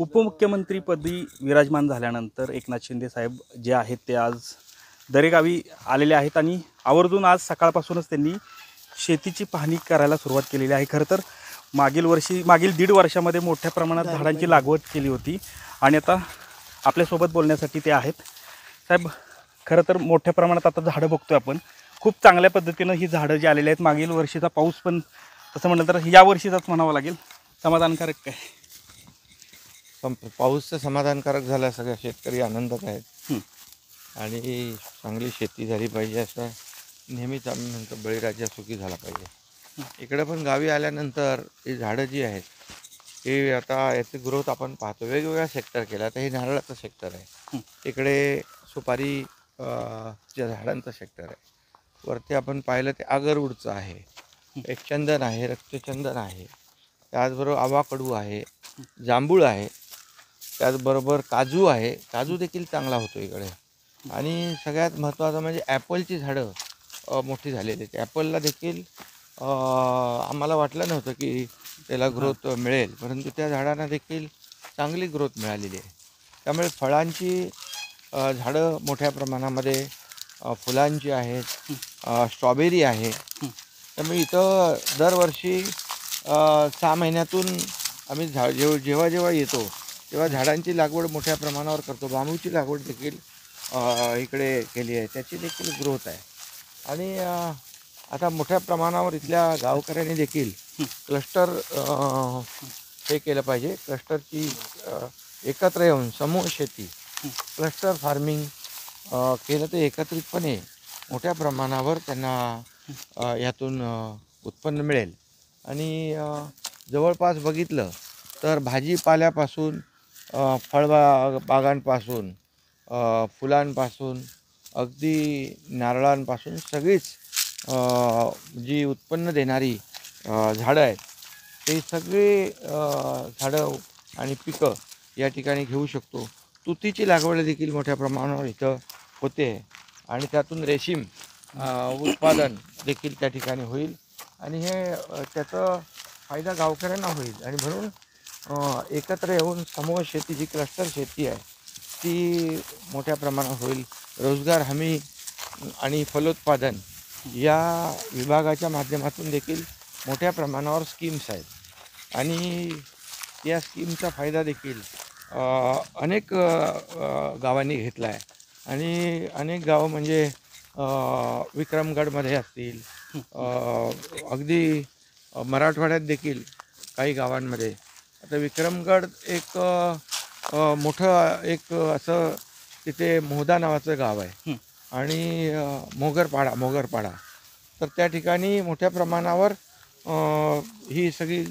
उपमुख्यमंत्रीपदी विराजमान झाल्यानंतर एकनाथ शिंदे साहेब जे आहेत ते आज दरेगावी आलेले आहेत आणि आवर्जून आज सकाळपासूनच त्यांनी शेतीची पाहणी करायला सुरुवात केलेली आहे। खरं तर मागील 1.5 वर्षामध्ये मोठ्या प्रमाणात झाडांची लागवड केली होती आणि आता आपल्यासोबत बोलण्यासाठी ते आहेत। साहेब, खरं तर मोठ्या प्रमाणात आता झाडं बघतोय आपण, खूप चांगल्या पद्धतीनं ही झाडं जी आलेली आहेत। मागील वर्षीचा पाऊस पण तसं म्हटलं तर या वर्षीचाच म्हणावं लागेल, समाधानकारक काय? पाऊस तर समाधानकारक झाला, सगळ्या शेतकरी आनंदात आहेत आणि चांगली शेती झाली पाहिजे असं नेहमीच आम्ही म्हणतो, बळीराजा सुखी झाला पाहिजे। इकडे पण गावी आल्यानंतर ही झाडं जी आहेत हे आता याची ग्रोथ आपण पाहतो, वेगवेगळ्या सेक्टर केला। आता हे नारळाचं सेक्टर आहे, इकडे सुपारी च्या झाडांचं सेक्टर आहे, वरती आपण पाहिलं ते आगरवूडचं आहे, एक चंदन आहे, रक्तचंदन आहे, त्याचबरोबर आवाकडू आहे, जांभूळ आहे, त्याचबरोबर काजू आहे, काजू देखील चांगला होतो इकडे। आणि सगळ्यात महत्त्वाचं म्हणजे ॲपलची झाडं मोठी झालेली आहेत। ॲपलला देखील आम्हाला वाटलं नव्हतं की त्याला ग्रोथ मिळेल, परंतु त्या झाडांना देखील चांगली ग्रोथ मिळालेली आहे। त्यामुळे फळांची झाडं मोठ्या प्रमाणामध्ये, फुलांची आहेत, स्ट्रॉबेरी आहे। त्यामुळे इथं दरवर्षी 6 महिन्यातून आम्ही जेव्हा जेव्हा येतो तेव्हा झाडांची लागवड मोठ्या प्रमाणावर करतो। बांबूची लागवड देखील इकडे केली आहे, त्याची देखील ग्रोथ आहे। आणि आता मोठ्या प्रमाणावर इथल्या गावकऱ्यांनी देखील क्लस्टर हे केलं पाहिजे, क्लस्टरची एकत्र येऊन समूह शेती, क्लस्टर फार्मिंग केलं तर एकत्रितपणे मोठ्या प्रमाणावर त्यांना यातून उत्पन्न मिळेल। आणि जवळपास बघितलं तर भाजीपाल्यापासून, बागांपासून, फुलांपासून, अगदी नारळांपासून सगळीच जी उत्पन्न देणारी झाडं आहेत ते सगळे झाडं आणि पिकं या ठिकाणी घेऊ शकतो। तुतीची लागवड देखील मोठ्या प्रमाणावर इथं होते आणि त्यातून रेशीम उत्पादन देखील त्या ठिकाणी होईल आणि हे त्याचा फायदा गावकऱ्यांना होईल। आणि म्हणून एकत्र येऊन समूह शेती, जी क्लस्टर शेती आहे ती मोठ्या प्रमाणात होईल। रोजगार हमी आणि फलोत्पादन या विभागाच्या माध्यमातून देखील मोठ्या प्रमाणावर स्कीम्स आहेत आणि या स्कीमचा फायदा देखील अनेक गावांनी घेतला आहे। आणि अनेक गावं म्हणजे विक्रमगडमध्ये असतील, अगदी मराठवाड्यात देखील काही गावांमध्ये। आता विक्रमगड एक मोठं एक असं तिथे मोहदा नावाचं गाव आहे आणि मोगरपाडा, तर त्या ठिकाणी मोठ्या प्रमाणावर ही सगळी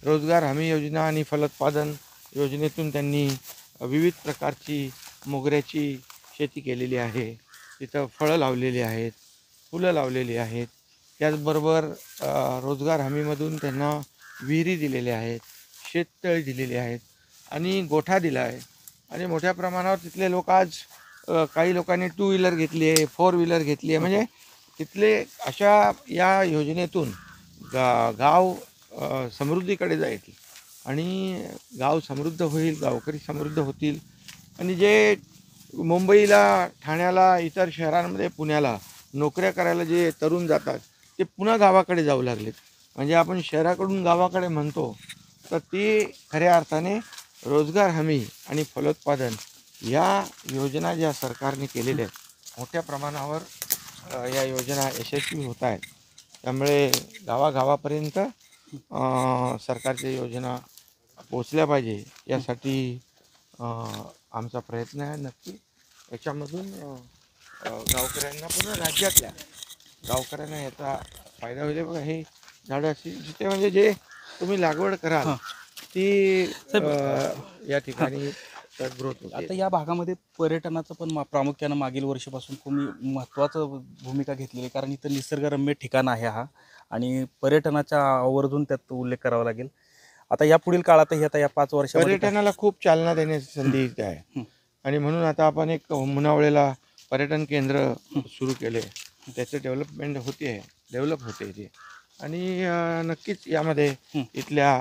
रोजगार हमी योजना आणि फलोत्पादन योजनेतून त्यांनी विविध प्रकारची मोगऱ्याची शेती केलेली आहे। तिथं फळं लावलेली आहेत, फुलं लावलेली आहेत, त्याचबरोबर रोजगार हमीमधून त्यांना विहिरी दिलेल्या आहेत, शेततळी दिलेली आहेत आणि गोठा दिला आहे। आणि मोठ्या प्रमाणावर तिथले लोक आज, काही लोकांनी 2 व्हीलर घेतली आहे, 4 व्हीलर घेतली आहे, म्हणजे तिथले अशा या योजनेतून गाव समृद्धीकडे जाईल आणि गाव समृद्ध होईल, गावकरी समृद्ध होतील। आणि जे मुंबईला, ठाण्याला, इतर शहरांमध्ये, पुण्याला नोकऱ्या करायला जे तरुण जातात ते पुन्हा गावाकडे जाऊ लागलेत। म्हणजे आपण शहराकडून गावाकडे म्हणतो, तर ती खऱ्या अर्थाने रोजगार हमी आणि फलोत्पादन या योजना ज्या सरकारने केलेल्या आहेत, मोठ्या प्रमाणावर या योजना यशस्वी होत आहेत। त्यामुळे गावागावापर्यंत सरकारच्या योजना पोचल्या पाहिजे यासाठी आमचा प्रयत्न आहे। नक्की याच्यामधून गावकऱ्यांना, पूर्ण राज्यातल्या गावकऱ्यांना याचा फायदा होईल। बघा, हे झाडं अशी जिथे म्हणजे जे तुम्ही लागवड कराल ती या ठिकाणी ग्रोथ होते। आता या भागामध्ये पर्यटनाचं पण प्रामुख्यानं मागील वर्षीपासून खूप महत्त्वाचं भूमिका घेतलेली आहे, कारण इथं निसर्गरम्य ठिकाण आहे हा आणि पर्यटनाच्या आवर्जून त्यात उल्लेख करावा लागेल। आता या पुढील काळातही, आता या 5 वर्षामध्ये पर्यटनाला खूप चालना देण्याची संधी इथे आहे आणि म्हणून आता आपण एक मुनावळेला पर्यटन केंद्र सुरू केले, त्याचे डेव्हलप होते इथे। आणि नक्कीच यामध्ये इथल्या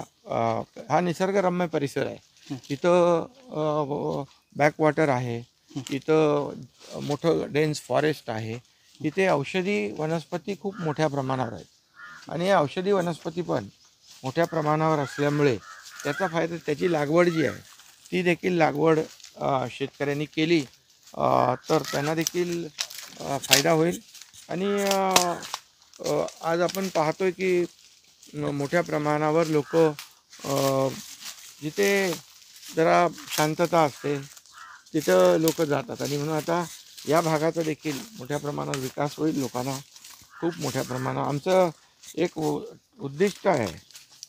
हा निसर्गरम्य परिसर आहे, इथं बॅकवॉटर आहे, इथं मोठं डेन्स फॉरेस्ट आहे. इथे औषधी वनस्पती खूप मोठ्या प्रमाणावर आहेत आणि या औषधी वनस्पती पण मोठ्या प्रमाणावर असल्यामुळे त्याचा फायदा, त्याची लागवड जी आहे ती देखील लागवड शेतकऱ्यांनी केली तर त्यांना देखील फायदा होईल. आणि आज आपण पाहतोय की मोठ्या प्रमाणावर लोक जिथे जरा शांतता असते तिथं लोक जातात आणि म्हणून आता या भागाचा देखील मोठ्या प्रमाणावर विकास होईल. लोकांना खूप मोठ्या प्रमाणावर आमचं एक उद्दिष्ट आहे,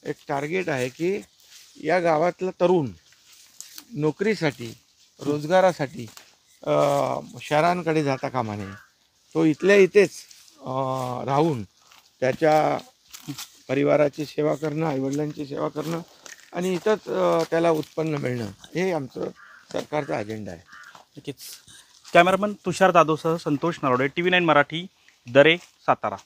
एक टार्गेट आहे की या गावातला तरुण नोकरीसाठी, रोजगारासाठी शहरांकडे जाता कामा नये. तो इथल्या इथेच राहून त्याच्या परिवाराची सेवा करणं, आईवडिलांची सेवा करणं आणि इथंच त्याला उत्पन्न मिळणं, हे आमचं सरकारचा अजेंडा आहे. नक्कीच. कॅमेरामन तुषार जाधवसह संतोष नरोडे, TV9 मराठी, दरे, सातारा.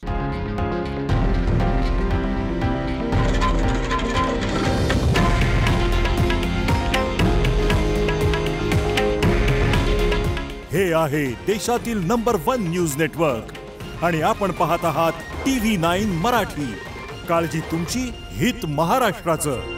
हे आहे देशातील नंबर 1 न्यूज नेटवर्क आणि आपण पाहत आहात TV9 मराठी. काळजी तुमची, हित महाराष्ट्राचं.